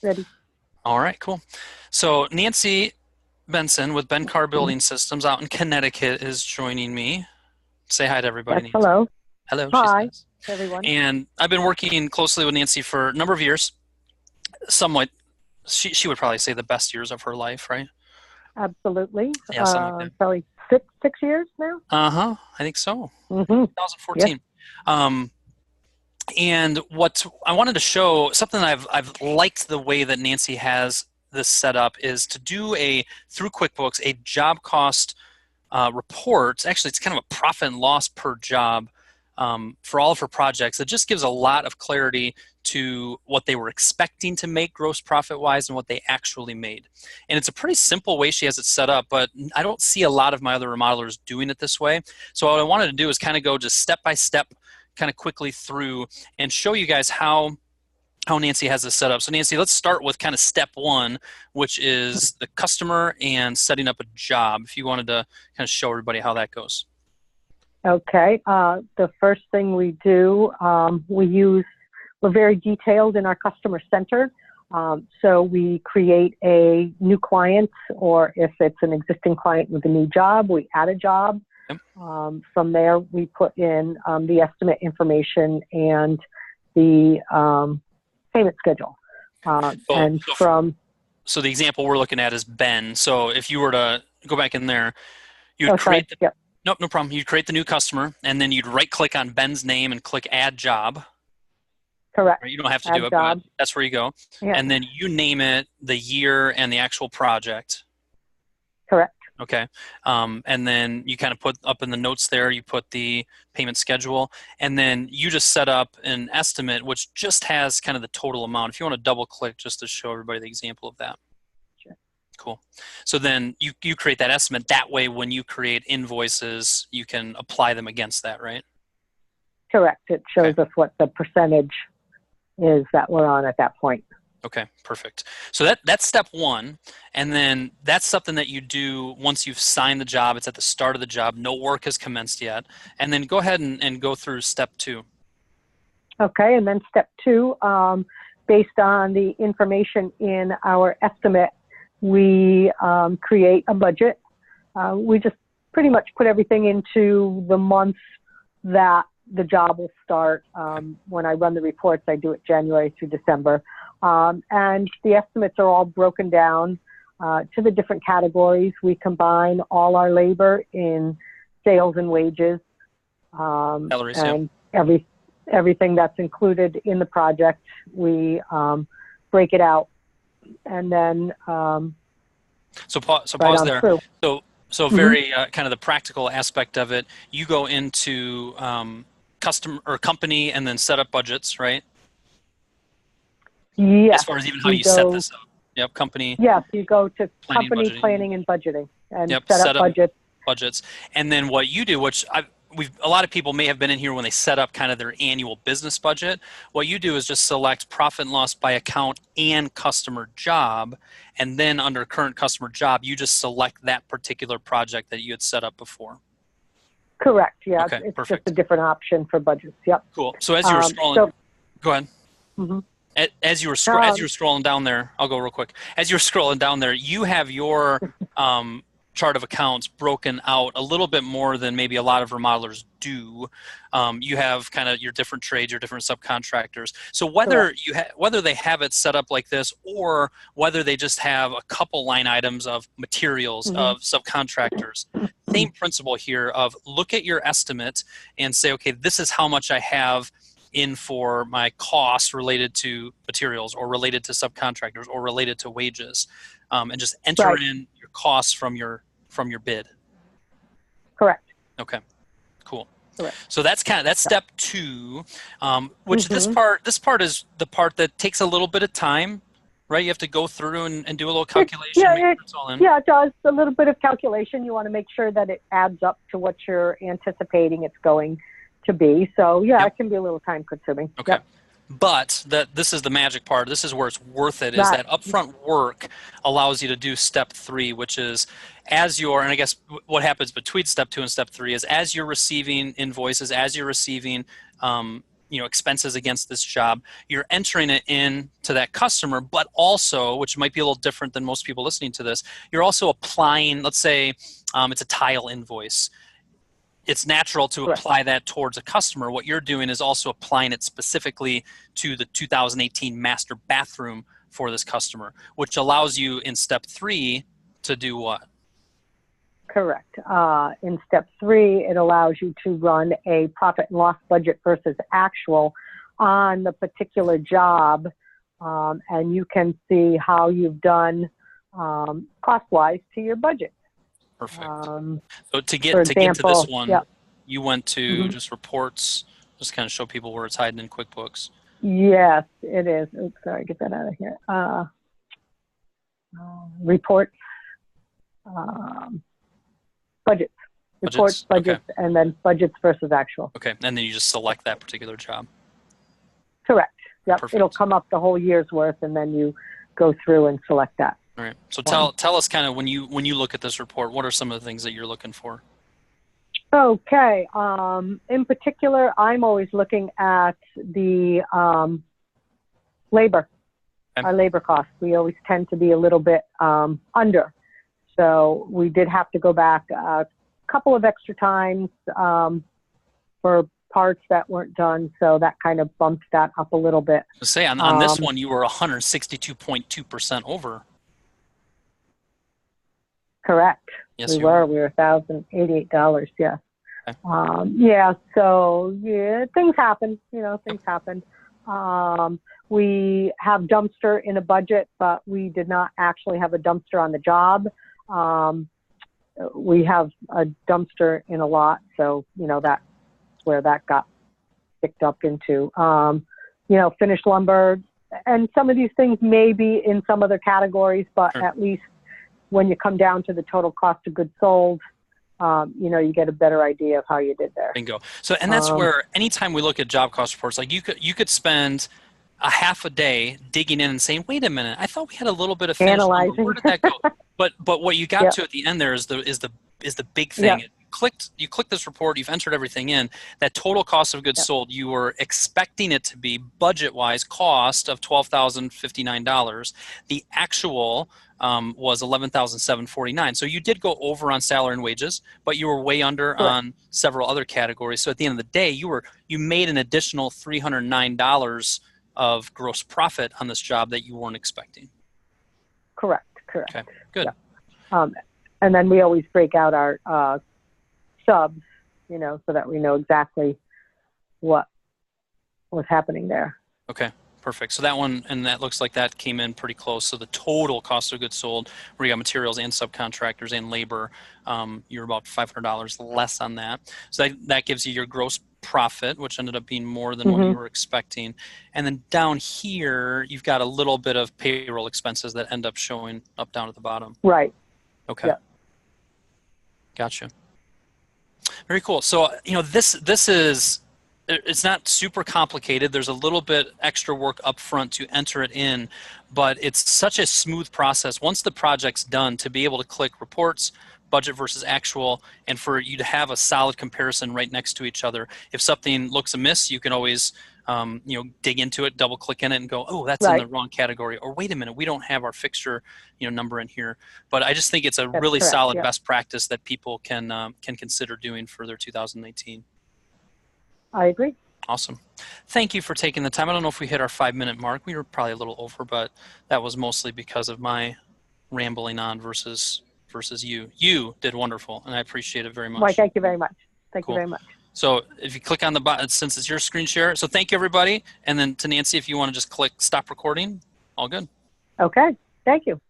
Ready. All right, cool. So Nancy Benson with Ben Carr Building Systems out in Connecticut is joining me. Say hi to everybody, Yes, Nancy. hello. Hello, she Hi, says. everyone. And I've been working closely with Nancy for a number of years, somewhat, she would probably say the best years of her life, right? Absolutely. Yeah, something like that. Probably six years now. Uh-huh, I think so. Mm-hmm. Yes. 2014. And what I wanted to show, something I've liked the way that Nancy has this set up is to do through QuickBooks, a job cost report. Actually, it's kind of a profit and loss per job for all of her projects. It just gives a lot of clarity to what they were expecting to make gross profit wise and what they actually made. And it's a pretty simple way she has it set up, but I don't see a lot of my other remodelers doing it this way. So what I wanted to do is kind of go just step by step, kind of quickly through and show you guys how Nancy has this set up. So Nancy, let's start with kind of step one, which is the customer and setting up a job. If you wanted to kind of show everybody how that goes. Okay. The first thing we do, we're very detailed in our customer center. So we create a new client, or if it's an existing client with a new job, we add a job. Yep. From there, we put in the estimate information and the payment schedule. So the example we're looking at is Ben. So if you were to go back in there, you'd create Nope, no problem. You'd create the new customer, and then you'd right-click on Ben's name and click Add Job. Correct. Right? You don't have to do it, but that's where you go. Yeah. And then you name it, the year, and the actual project. Correct. Okay. And then you kind of put up in the notes there, you put the payment schedule, and then you just set up an estimate, which just has kind of the total amount. If you want to double-click just to show everybody the example of that. Cool. So then you create that estimate. That way, when you create invoices, you can apply them against that, right? Correct. It shows us what the percentage is that we're on at that point. Okay, perfect. So that's step one. And then that's something that you do once you've signed the job. It's at the start of the job. No work has commenced yet. And then go ahead and go through step two. Okay, and then step two, based on the information in our estimate, we create a budget. We just pretty much put everything into the month that the job will start. When I run the reports, I do it January through December. And the estimates are all broken down to the different categories. We combine all our labor in sales and wages, salaries, and everything that's included in the project. We break it out. And then so pause there. So very kind of the practical aspect of it. You go into customer or company and then set up budgets, right? Yes. As far as even how you set this up. Yep, company. Yes, you go to planning, company budgeting. Planning and budgeting and Yep, set up budgets. And then what you do, which a lot of people may have been in here when they set up kind of their annual business budget. What you do is just select profit and loss by account and customer job. And then under current customer job, you just select that particular project that you had set up before. Correct. Yeah. Okay, it's perfect. just a different option for budgets. Yep. Cool. So as you were scrolling, go ahead. Mm-hmm. As you were scrolling down there, I'll go real quick. As you were scrolling down there, you have your chart of accounts broken out a little bit more than maybe a lot of remodelers do. You have kind of your different trades, your different subcontractors. So whether whether they have it set up like this, or whether they just have a couple line items of materials of subcontractors, same principle here of look at your estimate and say, okay, this is how much I have in for my costs related to materials or related to subcontractors or related to wages, and just enter in your costs from your bid. Correct. Okay, cool. Correct. So that's step two, which this part is the part that takes a little bit of time, right? You have to go through and do a little calculation. It does a little bit of calculation. You want to make sure that it adds up to what you're anticipating it's going to be. So it can be a little time consuming. Okay. Yep. But this is the magic part. This is where it's worth it, is that upfront work allows you to do step three, which is and I guess what happens between step two and step three is as you're receiving invoices, as you're receiving expenses against this job. You're entering it in to that customer, but also, which might be a little different than most people listening to this, you're also applying, let's say it's a tile invoice. It's natural to apply that towards a customer. What you're doing is also applying it specifically to the 2018 master bathroom for this customer, which allows you in step 3 to do what? Correct. In step 3, it allows you to run a profit and loss budget versus actual on the particular job, and you can see how you've done cost-wise to your budget. Perfect. So to get to this one, you went to just reports, just kind of show people where it's hiding in QuickBooks. Yes, it is. Oops, sorry, get that out of here. Reports, budgets. Reports, budgets, and then budgets versus actual. Okay, and then you just select that particular job. Correct. Yep. Perfect. It'll come up the whole year's worth, and then you go through and select that. All right. So tell us kind of when you look at this report, what are some of the things that you're looking for? Okay. In particular, I'm always looking at the labor, our labor costs. We always tend to be a little bit under. So we did have to go back a couple of extra times for parts that weren't done. So that kind of bumped that up a little bit. Say on this one, you were 162.2% over. Correct. Yes, we were. We were $1,088. Yes. Okay. So things happen. Things happen. We have dumpster in a budget, but we did not actually have a dumpster on the job. We have a dumpster in a lot, so that's where that got picked up into. Finished lumber, and some of these things may be in some other categories, but at least when you come down to the total cost of goods sold, you get a better idea of how you did there. Bingo. So, and that's where anytime we look at job cost reports, like you could spend a half a day digging in and saying, "Wait a minute, I thought we had a little bit of analyzing. Where did that go?" But what you got to at the end there is the big thing. Yep. You click this report, you've entered everything in. That total cost of goods sold, you were expecting it to be budget-wise cost of $12,059. The actual was $11,749. So you did go over on salary and wages, but you were way under on several other categories. So at the end of the day, you made an additional $309 of gross profit on this job that you weren't expecting. Correct. Okay, good. Yeah. And then we always break out our subs, so that we know exactly what was happening there. Okay, perfect. So that one, and that looks like that came in pretty close. So the total cost of goods sold, where you got materials and subcontractors and labor, you're about $500 less on that. So that gives you your gross profit, which ended up being more than what you were expecting. And then down here, you've got a little bit of payroll expenses that end up showing up down at the bottom. Right. Okay. Yep. Gotcha. Very cool. So, this is, it's not super complicated. There's a little bit extra work up front to enter it in, but it's such a smooth process once the project's done to be able to click reports, budget versus actual, and for you to have a solid comparison right next to each other. If something looks amiss, you can always dig into it, double click in it and go, oh, that's in the wrong category. Or wait a minute, we don't have our fixture number in here. But I just think it's a really solid best practice that people can consider doing for their 2019. I agree. Awesome. Thank you for taking the time. I don't know if we hit our 5-minute mark. We were probably a little over, but that was mostly because of my rambling on versus you. You did wonderful, and I appreciate it very much. Why, thank you very much. Thank you very much. So if you click on the button, since it's your screen share, so thank you, everybody. And then to Nancy, if you want to just click stop recording, all good. Okay. Thank you.